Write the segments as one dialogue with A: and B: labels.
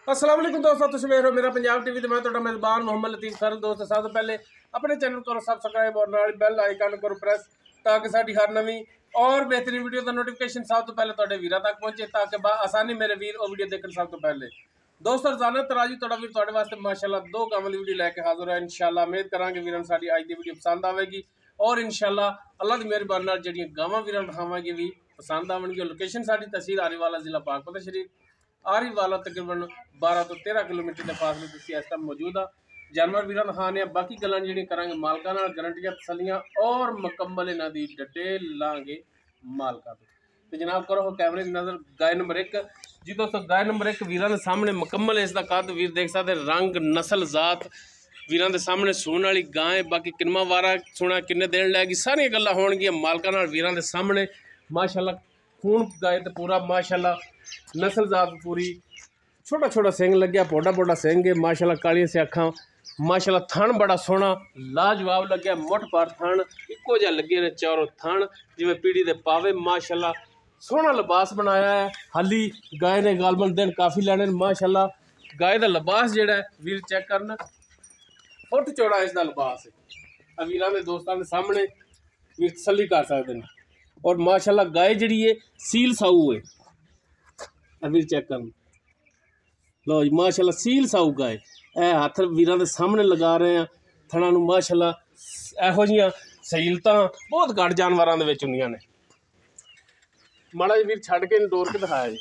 A: अस्सलाम वालेकुम दोस्तों, तुम वेख रहे हो मेरा पंजाब टीवी ते मैं तुहाडा मेज़बान मोहम्मद लतीफ़ खरल। दोस्तों सब तो पहले अपने चैनल करो सबसक्राइब और नाल बैल आइकन करो प्रेस ताकि साडी हर नवीं और बेहतरीन वीडियो का नोटिफिकेशन सब तो पहले तुहाडे वीरां तक पहुंचे ताकि आसानी मेरे वीर वो वीडियो देखने सब तो पहले। दोस्तों रोजाना तराजी तुहाडा वीर तुहाडे वास्ते माशाल्लाह दो काम वाली वीडियो लैके हाजिर है। इंशाल्लाह उम्मीद करांगे वीरां साडी अज दी वीडियो पसंद आवेगी और इंशाल्लाह अल्लाह दी मेहरबानी नाल जेहड़ियां गावां वीरां दिखावांगे भी पसंद आवणगी। लोकेशन साडी तहसील आरीवाला जिला पाकपत शरीफ आरीवाला तकरीबन 12 तो 13 किलोमीटर के फासले से इस टाइम मौजूद आ। जानवर वीरां दिखाने बाकी गल्लां जेहड़ियां करांगे मालकां नाल गारंटियां तसलियां और मुकम्मल इन्हां दी डिटेल लांगे मालकां तो जनाब करो कैमरे की नज़र गाय नंबर 1 जी। दोस्तों गाय नंबर 1 वीरां दे सामने मुकम्मल इसका कद वीर देख सकते रंग नस्ल जात वीरां दे सामने सूण वाली गाय बाकी किन्ना वारा सुना किन्ने देन लैगी सारियां गल्लां होणगियां मालकां नाल वीरां दे सामने। माशाल्लाह खून गाय तो पूरा माशाल्लाह नस्ल जात पूरी छोटा छोटा सिंग लग्या पोडा पोडा सिंग है माशाल्लाह कालियां से अखां माशाल्लाह थण बड़ा सोहना लाजवाब लग्या मुठ पर थण इको जिहा लगे ने चारों थण जिवें पीढ़ी दे पावे माशाल्लाह सोहना लिबास बनाया है। हाली गाय ने गालबन दिन काफ़ी लैने माशाल्लाह गाय का लिबास जेड़ा है वीर चेक करना फुट चौड़ा इसका लिबास है वीरां दे दोस्तां दे सामने वीर तसल्ली कर सकते हैं। और माशाल्लाह गाय जी है सील साऊ है वीर चेक कर लो जी माशाल्लाह सील साऊ गाय ए हथ वीरां दे सामने लगा रहे हैं थणा नूं माशाल्लाह इहो जिहियां सहूलतां बहुत घट जानवरां दे विच हुंदियां ने। माड़ा जी वीर छड़ के डोर के दिखाया जी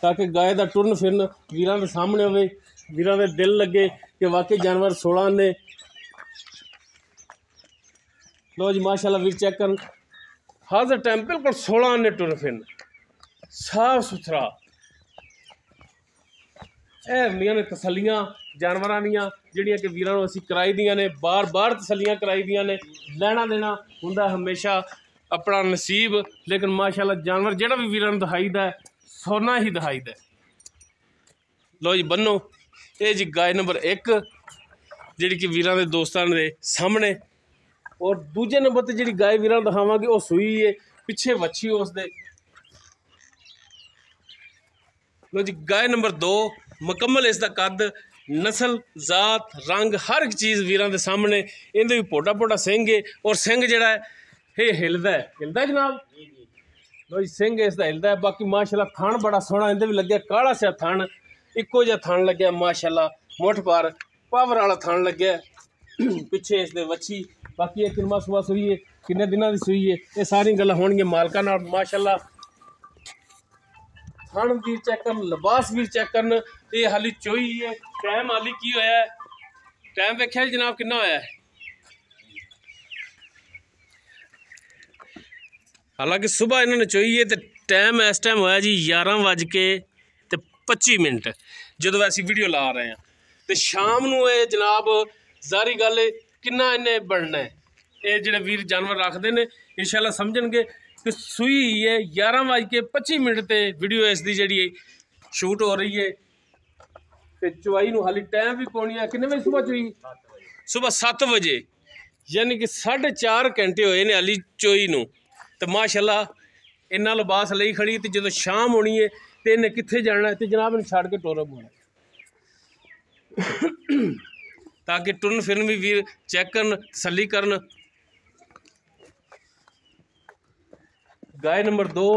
A: ताकि गाय का टुरन फिरन वीरां दे सामने होवे वीरां दे दिल लगे कि वाकई जानवर 16 ने। लो जी माशाल्लाह वीर चेक कर हाजर टाइम बिल्कुल 16 ने टुर फिरन साफ सुथरा हुंदियां ने तसलियां जानवरां दियां जिहड़ियां कि वीरां नूं असीं कराई दियां ने बार बार तसलियां कराई दियां ने। लैना देना हुंदा हमेशा अपना नसीब लेकिन माशाल्लाह जानवर जिहड़ा भी वीरां नूं दिखाईदा सोना ही दिखाईदा। लो जी बन्नो ये जी गाय नंबर 1 जिहड़ी कि वीरां दे दोस्तां दे सामने। और दूजे नंबर पर जी गाय वीरां दिखावांगे वह सूई है पिछे वच्छी उस दे। लो जी गाय नंबर 2 मुकम्मल इसका कद नस्ल जात रंग हर एक चीज़ वीरां दे सामने। इहदे भी पोटा पोटा सिंह है और सिंह जिहड़ा है ये हिलदा है जनाब। लो जी सिंह इसका हिलदा है बाकी माशाल्लाह थण बड़ा सोहना इहदे भी लग्या काला सा थण इक्को जिहा थण लग्या माशाल्लाह मुठ पर पावर वाला थण लग्या पिछे इसदे वच्छी बाकी ये किन्ना सुबह सूई है किन्ने दिनों की सूई है ये सारी गल्लां होणगियां मालकां नाल। माशाल्लाह थण वीर चेक कर लिबास वीर चेक करन ये हाली चोई है टाइम हाली की होया है टाइम वेख्या जनाब किन्ना होया है। हालांकि सुबह इन्होंने चोई है तो टाइम इस टाइम होया जी 11:25 जो असी वीडियो ला रहे हैं तो शाम को ये जनाब जारी गल किन्ना इन्हें बनना है ये जो वीर जानवर रखते हैं इंशाल्लाह समझणगे कि सूई है 11:25 ते वीडियो इसकी जी शूट हो रही है तो चुवाई नूं हाली टाइम भी पौनी है किन्ने बजे सुबह चोई सुबह 7 बजे यानी कि 4.5 घंटे होए ने हाली चोई नूं तो माशाल्लाह इन्ना लिबास लई खड़ी तो जो शाम होनी है तो इन्हें कित्थे जाना है तो जनाब इन छड़ के टोरा पाना ताकि टुरन फिरन भी वीर चेक करन तसल्ली करन। गाय नंबर 2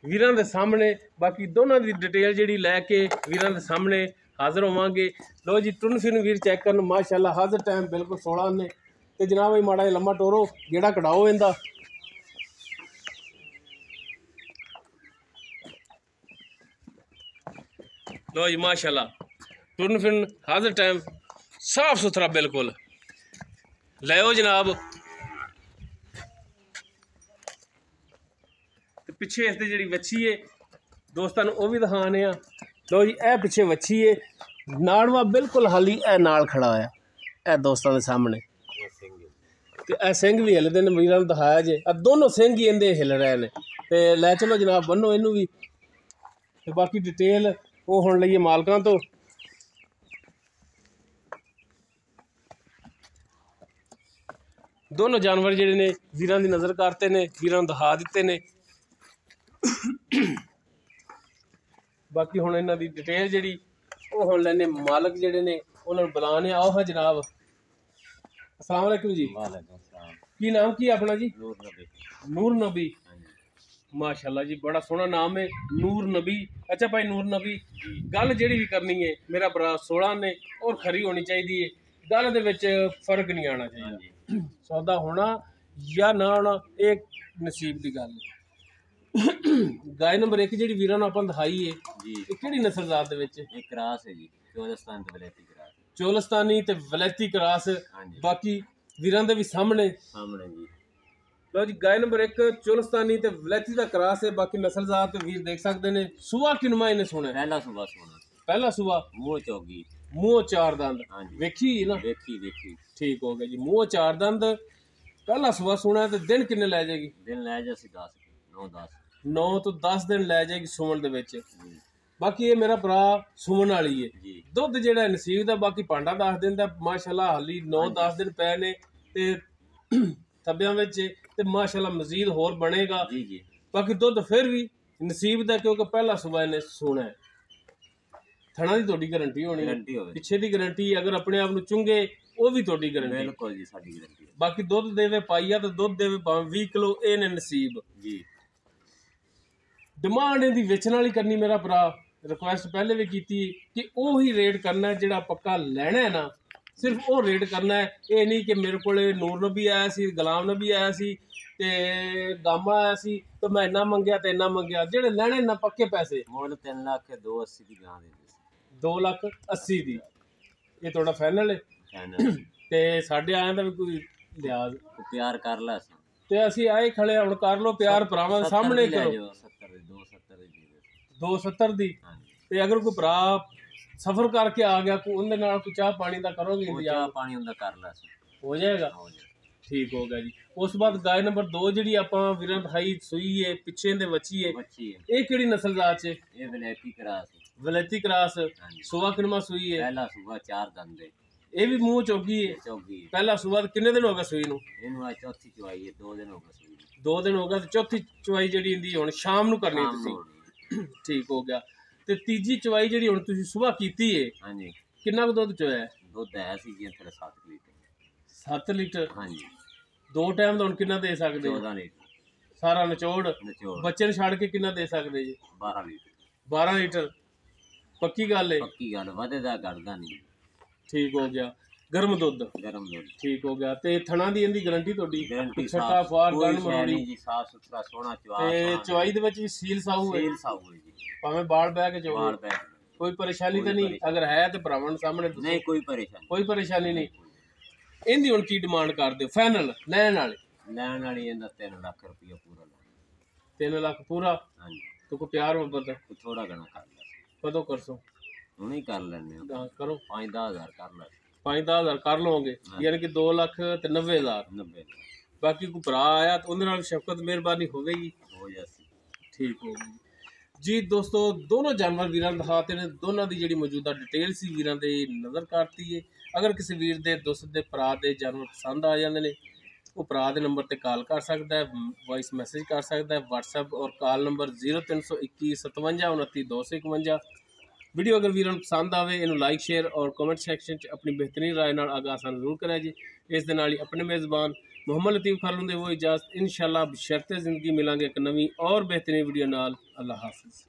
A: वीरां दे सामने बाकी दोनों की डिटेल जी लैके वीरां दे सामने हाजिर होवांगे। लो जी टुरन फिरन वीर चेक करन माशाल्लाह हाजिर टाइम बिल्कुल 16 ने तो जनाब भाई माड़ा लम्मा टोरो गेड़ा कटाओ इनका। लो जी माशाल्लाह टुरन फिरन हाजिर टाइम साफ सुथरा बिल्कुल लो जनाब तो पिछे इसकी जी वच्छी है दोस्तों वो भी दिखाने। लो जी ए पिछे वच्छी है नाड़वा बिल्कुल हाली ए नाल खड़ा है ए दोस्तों के सामने तो ए सिंह भी हिलते हैं वीरां नूं दिखाया जे दोनों सिंह ही इहदे हिल रहे हैं तो लै चलो जनाब बनो इनू भी तो बाकी डिटेल वो हुण लईए मालकां तो। दोनों जानवर जिहड़े ने वीरां दी नज़र करते हैं वीरां नूं दिखा दिते ने। ਬਾਕੀ ਹੁਣ ਇਹਨਾਂ ਦੀ ਡਿਟੇਲ ਜਿਹੜੀ ਉਹ ਹੁਣ ਲੈਣੇ ਮਾਲਕ ਜਿਹੜੇ ਨੇ ਉਹਨਾਂ ਨੂੰ ਬੁਲਾਣੇ ਆਓ ਹਾਂ ਜਨਾਬ। अस्सलाम वालेकुम जी।
B: वालेकुम सलाम।
A: की नाम की अपना जी?
B: नूर नबी।
A: नूर नबी, माशाल्लाह जी बड़ा सोहना नाम है नूर नबी। अच्छा भाई नूर नबी, गल ਜਿਹੜੀ भी करनी है मेरा भरा 16 ने और खरी होनी चाहिए, गल दे विच फर्क नहीं आना चाहिए। सौदा होना या ना होना एक नसीब की गल है। गाय नंबर 1 ਜਿਹੜੀ ਵੀਰਾਂ ਨੂੰ ਆਪਾਂ ਦਿਖਾਈ ਹੈ ਜੀ, ਇਹ ਕਿਹੜੀ ਨਸਲ ਜ਼ਾਤ ਦੇ ਵਿੱਚ?
B: ਇਹ ਕਰਾਸ ਹੈ ਜੀ, ਚੋਲਸਤਾਨ ਤੇ ਵਲੈਤੀ ਕਰਾਸ।
A: ਚੋਲਸਤਾਨੀ ਤੇ ਵਲੈਤੀ ਕਰਾਸ। ਬਾਕੀ ਵੀਰਾਂ ਦੇ ਵੀ ਸਾਹਮਣੇ
B: ਜੀ।
A: ਲਓ ਜੀ गाय नंबर 1 ਚੋਲਸਤਾਨੀ ਤੇ ਵਲੈਤੀ ਦਾ ਕਰਾਸ ਹੈ। ਬਾਕੀ ਨਸਲ ਜ਼ਾਤ ਵੀਰ ਦੇਖ ਸਕਦੇ ਨੇ। ਸੂਆ ਕਿਨਮਾ ਇਹਨੇ ਸੋਣਾ?
B: ਪਹਿਲਾ ਸੂਆ ਸੋਣਾ।
A: ਪਹਿਲਾ ਸੂਆ।
B: ਮੂੰਹ ਚੌਗੀ,
A: ਮੂੰਹ ਚਾਰ ਦੰਦ। ਵੇਖੀ ਨਾ?
B: ਵੇਖੀ।
A: ਠੀਕ ਹੋ ਗਿਆ ਜੀ, ਮੂੰਹ ਚਾਰ ਦੰਦ, ਪਹਿਲਾ ਸੂਆ ਸੋਣਾ। ਤੇ ਦਿਨ ਕਿੰਨੇ ਲੈ ਜਾਏਗੀ?
B: ਦਿਨ ਲੈ ਜਾ ਸੀ 10
A: 9 ਤੋਂ 10 ਦਿਨ ਲੈ ਜਾਏਗੀ ਸੁਮਣ ਦੇ ਵਿੱਚ। ਬਾਕੀ ਇਹ ਮੇਰਾ ਭਰਾ ਸੁਮਣ ਵਾਲੀ ਹੈ ਜੀ। ਦੁੱਧ ਜਿਹੜਾ ਨਸੀਬ ਦਾ, ਬਾਕੀ ਭਾਂਡਾ 10 ਦਿਨ ਦਾ ਮਾਸ਼ਾਅੱਲਾ ਹਾਲੀ 9-10 ਦਿਨ ਪਏ ਨੇ ਤੇ ਥੱਬਿਆਂ ਵਿੱਚ ਤੇ ਮਾਸ਼ਾਅੱਲਾ ਮਜ਼ੀਦ ਹੋਰ ਬਣੇਗਾ ਜੀ। ਬਾਕੀ ਦੁੱਧ ਫਿਰ ਵੀ ਨਸੀਬ ਦਾ, ਕਿਉਂਕਿ ਪਹਿਲਾ ਸੂਆ ਇਹਨੇ ਸੋਣਾ ਹੈ। ਥਣਾ ਦੀ ਤੁਹਾਡੀ ਗਾਰੰਟੀ ਹੋਣੀ ਹੈ, ਪਿੱਛੇ ਦੀ ਗਾਰੰਟੀ, ਅਗਰ ਆਪਣੇ ਆਪ ਨੂੰ ਚੁੰਗੇ ਉਹ ਵੀ ਤੁਹਾਡੀ ਗਾਰੰਟੀ।
B: ਬਿਲਕੁਲ ਜੀ, ਸਾਡੀ ਗਾਰੰਟੀ।
A: ਬਾਕੀ ਦੁੱਧ ਦੇਵੇ ਪਾਈਆ ਤੇ ਦੁੱਧ ਦੇਵੇ ਭਾਵੇਂ 20 ਕਿਲੋ, ਇਹ ਨੇ ਨਸੀਬ ਜੀ। ਡਿਮਾਂਡ ਇਹਦੀ ਵੇਚਣ ਵਾਲੀ ਕਰਨੀ ਮੇਰਾ ਭਰਾ, ਰਿਕੁਐਸਟ ਪਹਿਲੇ ਵੀ ਕੀਤੀ ਕਿ ਉਹੀ ਰੇਟ ਕਰਨਾ ਜਿਹੜਾ ਪੱਕਾ ਲੈਣਾ ਹੈ ਨਾ, ਸਿਰਫ ਉਹ ਰੇਟ ਕਰਨਾ ਹੈ। ਇਹ ਨਹੀਂ ਕਿ ਮੇਰੇ ਕੋਲੇ ਨੂਰ ਨਬੀ ਆਇਆ ਸੀ, ਗੁਲਾਮ ਨਬੀ ਆਇਆ ਸੀ ਤੇ ਗਾਮਾ ਆਇਆ ਸੀ ਤੇ ਮੈਂ ਇੰਨਾ ਮੰਗਿਆ ਤੇ ਇੰਨਾ ਮੰਗਿਆ। ਜਿਹੜੇ ਲੈਣੇ ਨਾ ਪੱਕੇ ਪੈਸੇ।
B: ਮੁੱਲ 3 ਲੱਖ 280 ਦੀ ਗਾਂ ਦੇ ਸੀ।
A: 2,80,000 ਦੀ ਇਹ ਤੁਹਾਡਾ ਫਾਈਨਲ ਹੈ? ਫਾਈਨਲ। ਤੇ ਸਾਡੇ ਆਇਆਂ ਦਾ ਵੀ ਕੋਈ ਲਿਹਾਜ਼
B: ਪਿਆਰ ਕਰ ਲੈ
A: ਤੇ ਅਸੀਂ ਆਏ ਖੜੇ, ਹੁਣ ਕਰ ਲੋ ਪਿਆਰ ਭਰਾਵਾਂ ਦੇ ਸਾਹਮਣੇ ਕਰੋ। 270 ਦੀ। ਤੇ ਅਗਰ ਕੋਈ ਭਰਾ ਸਫਰ ਕਰਕੇ ਆ ਗਿਆ, ਕੋਈ ਉਹਦੇ ਨਾਲ ਕੋਈ ਚਾਹ ਪਾਣੀ ਦਾ ਕਰੋਗੇ ਇੰਤਜ਼ਾਮ?
B: ਚਾਹ ਪਾਣੀ ਹੁੰਦਾ ਕਰ ਲੈ,
A: ਹੋ ਜਾਏਗਾ। ਠੀਕ ਹੋ ਗਿਆ ਜੀ। ਉਸ ਤੋਂ ਬਾਅਦ गाय नंबर 2 ਜਿਹੜੀ ਆਪਾਂ ਵੀਰਾਂ ਦਿਖਾਈ ਸੂਈ ਹੈ, ਪਿੱਛੇ ਦੇ ਵੱਛੀ ਹੈ, ਇਹ ਕਿਹੜੀ ਨਸਲ ਜ਼ਾਤ ਹੈ?
B: ਇਹ ਵਲੈਤੀ ਕਰਾਸ।
A: ਵਲੈਤੀ ਕਰਾਸ। ਸੂਆ ਕਿਨਮਾ ਸੂਈ ਹੈ?
B: ਪਹਿਲਾ ਸੂਆ 4 ਦੰਦ ਦੇ।
A: ਇਹ ਵੀ ਮੂੰਹ ਚੌਗੀ ਹੈ? ਚੌਗੀ। ਪਹਿਲਾ ਸੂਆ ਕਿੰਨੇ ਦਿਨ ਹੋ ਗਏ ਸੂਈ ਨੂੰ?
B: ਇਹਨੂੰ ਆ ਚੌਥੀ ਚੁਆਈ ਹੈ, 2 ਦਿਨ ਹੋ ਗਏ ਸੂਈ ਨੂੰ।
A: 2 ਦਿਨ ਹੋ ਗਏ ਤੇ ਚੌਥੀ ਚੁਆਈ ਜਿਹੜੀ ਹੁੰਦੀ ਹੁਣ ਸ਼ਾਮ ਨੂੰ ਕਰਨੀ ਤੁਸੀਂ। ਠੀਕ ਹੋ ਗਿਆ। ਤੇ ਤੀਜੀ ਚਵਾਈ ਜਿਹੜੀ ਹੁਣ ਤੁਸੀਂ ਸਵੇਰ ਕੀਤੀ ਹੈ, ਹਾਂਜੀ, ਕਿੰਨਾ ਕੁ ਦੁੱਧ ਚੋਇਆ? ਦੁੱਧ ਹੈ ਸੀ ਜੀ ਅੰਦਰ 7 ਲੀਟਰ। 7 ਲੀਟਰ? ਹਾਂਜੀ। 2 ਟਾਈਮ ਦਾ ਹੁਣ ਕਿੰਨਾ ਦੇ ਸਕਦੇ? 14 ਲੀਟਰ ਸਾਰਾ ਨਿਚੋੜ। ਬੱਚੇ ਨੂੰ ਛੱਡ ਕੇ ਕਿੰਨਾ ਦੇ ਸਕਦੇ ਜੀ? 12 ਲੀਟਰ। 12 ਲੀਟਰ ਪੱਕੀ ਗੱਲ ਹੈ? ਪੱਕੀ ਗੱਲ, ਵਧੇਦਾ ਘਟਦਾ ਨਹੀਂ। ਠੀਕ ਹੋ ਗਿਆ। ਗਰਮ ਦੁੱਧ? ਗਰਮ ਦੁੱਧ। ਠੀਕ ਹੋ ਗਿਆ। ਤੇ ਥਣਾ ਦੀ ਇਹਦੀ ਗਾਰੰਟੀ ਤੁਹਾਡੀ? ਗਾਰੰਟੀ। ਛੱਟਾ ਫਾਰ ਗਣ ਮਰੋੜੀ ਜੀ, ਸਾਫ ਸੁਥਰਾ ਸੋਹਣਾ ਚਵਾ। ਤੇ ਚਵਾਈ ਦੇ ਵਿੱਚ ਵੀ ਸੀਲ ਸਾਊ ਹੈ? ਸੀਲ ਸਾਊ ਹੈ ਜੀ, ਭਾਵੇਂ ਬਾਲ ਬਹਿ ਕੇ ਚੋਗੇ, ਕੋਈ ਪਰੇਸ਼ਾਨੀ ਤਾਂ ਨਹੀਂ? ਅਗਰ ਹੈ ਤੇ ਭਰਾਵਾਂ ਸਾਹਮਣੇ ਦੱਸੋ। ਨਹੀਂ, ਕੋਈ ਪਰੇਸ਼ਾਨੀ ਨਹੀਂ। ਇਹਦੀ ਹੁਣ ਕੀ ਡਿਮਾਂਡ ਕਰਦੇ ਹੋ ਫਾਈਨਲ ਲੈਣ ਵਾਲੇ? ਲੈਣ ਵਾਲੀ ਇਹਦਾ 3 ਲੱਖ ਰੁਪਇਆ ਪੂਰਾ ਲੈਣਾ। 3 ਲੱਖ ਪੂਰਾ? ਹਾਂਜੀ। ਤੂੰ ਕੋ ਪਿਆਰ ਮੁਹੱਬਤ ਥੋੜਾ ਘਣਾ ਕਰ ਲੈ। ਕਦੋਂ ਕਰਸੋ? ਹੁਣੇ ਹੀ ਕਰ ਲੈਣੇ ਆ। ਕਰੋ 5-10 ਹਜ਼ਾਰ ਕਰ ਲੈ। 5-10 ਹਜ਼ਾਰ ਕਰ ਲਓਗੇ, ਯਾਨੀ ਕਿ 2,90,000। ਬਾਕੀ ਕੋਈ ਭਰਾ ਆਇਆ ਤਾਂ ਉਹਦੇ ਨਾਲ ਸ਼ਫਕਤ ਮਿਹਰਬਾਨੀ ਹੋਵੇਗੀ, ਹੋ ਜਾਸੀ। ਠੀਕ ਹੋ ਗਈ ਜੀ। ਦੋਸਤੋ ਦੋਨੋਂ ਜਾਨਵਰ ਵੀਰਾਂ ਦਿਖਾਤੇ ਨੇ, ਦੋਨਾਂ ਦੀ ਜਿਹੜੀ ਮੌਜੂਦਾ ਡਿਟੇਲ ਸੀ ਵੀਰਾਂ ਦੇ ਨਜ਼ਰ ਕਰਤੀ ਹੈ। ਅਗਰ ਕਿਸੇ ਵੀਰ ਦੇ ਦੋਸਤ ਦੇ ਭਰਾ ਦੇ ਜਾਨਵਰ ਪਸੰਦ ਆ ਜਾਂਦੇ ਨੇ, ਉਹ ਭਰਾ ਦੇ ਨੰਬਰ ਤੇ ਕਾਲ ਕਰ ਸਕਦਾ ਹੈ, ਵੌਇਸ ਮੈਸੇਜ ਕਰ ਸਕਦਾ ਹੈ। WhatsApp ਔਰ ਕਾਲ ਨੰਬਰ 0321 57 29 251। ਵੀਡੀਓ ਅਗਰ ਵੀਰਾਂ ਨੂੰ ਪਸੰਦ ਆਵੇ, ਇਹਨੂੰ ਲਾਈਕ ਸ਼ੇਅਰ ਔਰ ਕਮੈਂਟ ਸੈਕਸ਼ਨ 'ਚ ਆਪਣੀ ਬਿਹਤਰੀਨ ਰਾਏ ਨਾਲ ਆਗਾਹ ਸਾਨੂੰ ਜ਼ਰੂਰ ਕਰਿਆ ਜੀ। ਇਸ ਦੇ ਨਾਲ ਹੀ ਆਪਣੇ ਮੇਜ਼ਬਾਨ ਮੁਹੰਮਦ ਲਤੀਫ ਖਾਲੂ ਦੇ ਉਹ ਇਜਾਜ਼ਤ, ਇਨਸ਼ਾਅੱਲਾ ਬਸ਼ਰਤੇ ਜ਼ਿੰਦਗੀ ਮਿਲਾਂਗੇ ਇੱਕ ਨਵੀਂ ਔਰ ਬਿਹਤਰੀਨ ਵੀਡੀਓ ਨਾਲ। ਅੱਲਾ ਹਾਫਿਜ਼।